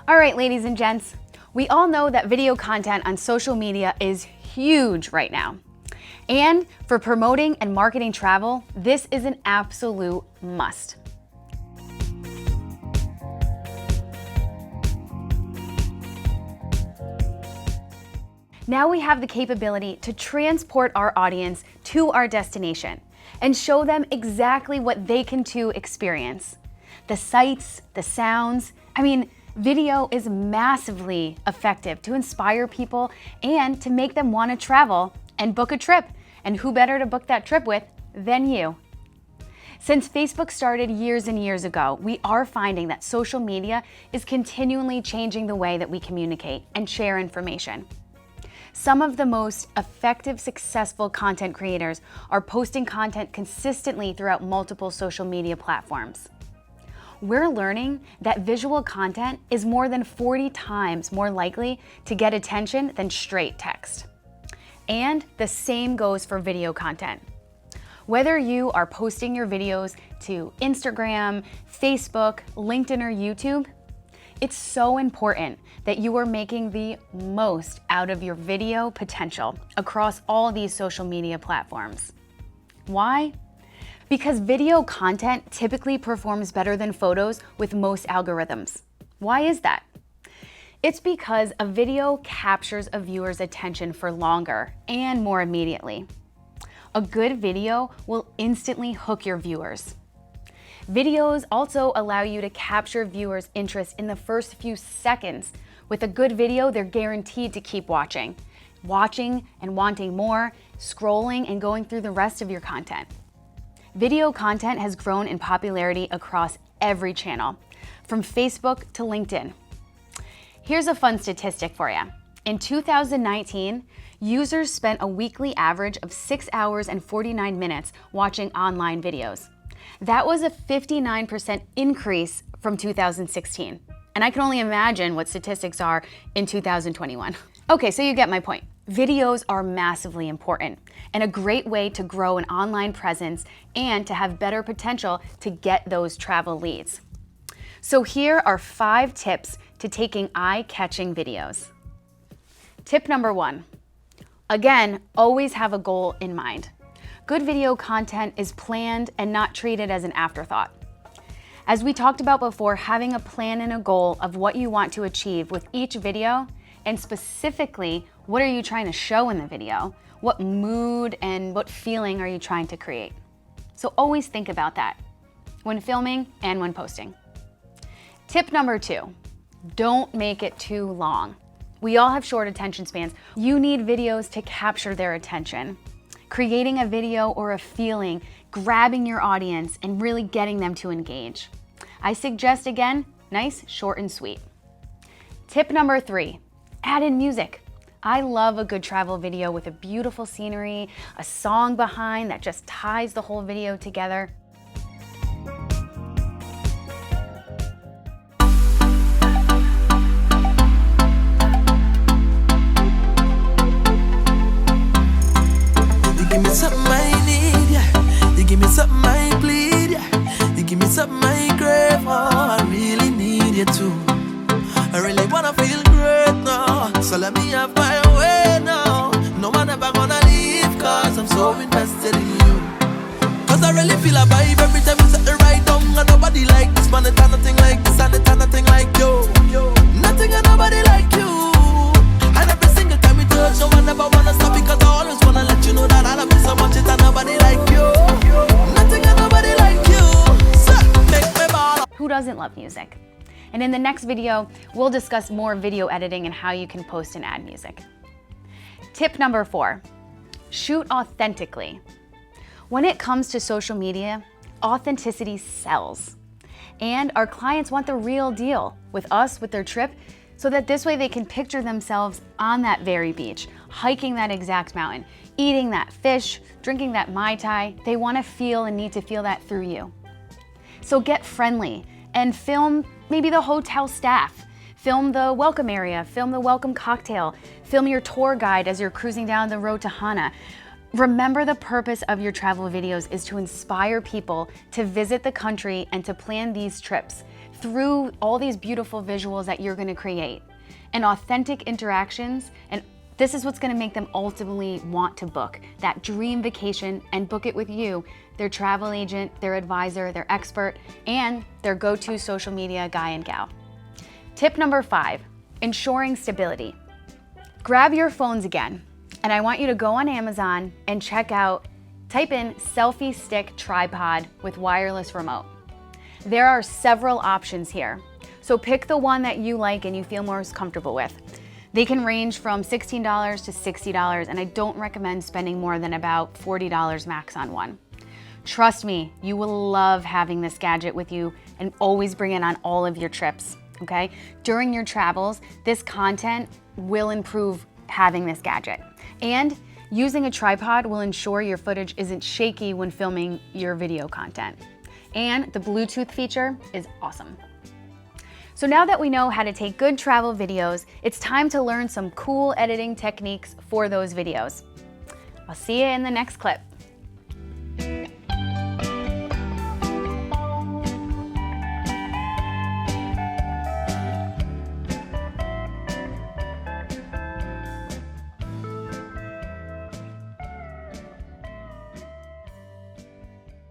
All right, ladies and gents, we all know that video content on social media is huge right now. And for promoting and marketing travel, this is an absolute must. Now we have the capability to transport our audience to our destination and show them exactly what they can too experience. The sights, the sounds, video is massively effective to inspire people and to make them want to travel and book a trip. And who better to book that trip with than you? Since Facebook started years and years ago, we are finding that social media is continually changing the way that we communicate and share information. Some of the most effective, successful content creators are posting content consistently throughout multiple social media platforms. We're learning that visual content is more than 40 times more likely to get attention than straight text. And the same goes for video content. Whether you are posting your videos to Instagram, Facebook, LinkedIn, or YouTube, it's so important that you are making the most out of your video potential across all these social media platforms. Why? Because video content typically performs better than photos with most algorithms. Why is that? It's because a video captures a viewer's attention for longer and more immediately. A good video will instantly hook your viewers. Videos also allow you to capture viewers' interest in the first few seconds. With a good video, they're guaranteed to keep watching and wanting more, scrolling and going through the rest of your content. Video content has grown in popularity across every channel, from Facebook to LinkedIn. Here's a fun statistic for you. In 2019, users spent a weekly average of 6 hours and 49 minutes watching online videos. That was a 59% increase from 2016. And I can only imagine what statistics are in 2021. Okay, so you get my point. Videos are massively important and a great way to grow an online presence and to have better potential to get those travel leads. So here are 5 tips to taking eye-catching videos. Tip number 1. Again, always have a goal in mind. Good video content is planned and not treated as an afterthought. As we talked about before, having a plan and a goal of what you want to achieve with each video, and specifically, what are you trying to show in the video? What mood and what feeling are you trying to create? So always think about that when filming and when posting. Tip number 2, don't make it too long. We all have short attention spans. You need videos to capture their attention. Creating a video or a feeling, grabbing your audience and really getting them to engage. I suggest, again, nice, short and sweet. Tip number 3, add in music. I love a good travel video with a beautiful scenery, a song behind that just ties the whole video together. You give me something I need, yeah. You give me something I bleed, yeah. You give me something I crave, oh, I really need you too. I really wanna feel great now, so let me have my way now. No man ever gonna leave, cause I'm so invested in you. Cause I really feel a vibe every time you set the right down. And nobody like this man, it's nothing like this, and it's nothing like you. Nothing and nobody like you. And every single time we touch, no one ever wanna stop, because I always wanna let you know that I love you so much, it's nobody like you. Nothing and nobody like you. So, make me ball. Who doesn't love music? And in the next video, we'll discuss more video editing and how you can post and add music. Tip number 4, shoot authentically. When it comes to social media, authenticity sells. And our clients want the real deal with us, with their trip, so that this way they can picture themselves on that very beach, hiking that exact mountain, eating that fish, drinking that Mai Tai. They want to feel and need to feel that through you. So get friendly and film maybe the hotel staff, film the welcome area, film the welcome cocktail, film your tour guide as you're cruising down the road to Hana. Remember, the purpose of your travel videos is to inspire people to visit the country and to plan these trips. through all these beautiful visuals that you're gonna create and authentic interactions, and this is what's gonna make them ultimately want to book that dream vacation and book it with you, their travel agent, their advisor, their expert, and their go-to social media guy and gal. Tip number 5, ensuring stability. Grab your phones again, and I want you to go on Amazon and type in selfie stick tripod with wireless remote. There are several options here, so pick the one that you like and you feel most comfortable with. They can range from $16 to $60, and I don't recommend spending more than about $40 max on one. Trust me, you will love having this gadget with you and always bring it on all of your trips, okay? During your travels, this content will improve having this gadget. And using a tripod will ensure your footage isn't shaky when filming your video content. And the Bluetooth feature is awesome. So now that we know how to take good travel videos, it's time to learn some cool editing techniques for those videos. I'll see you in the next clip.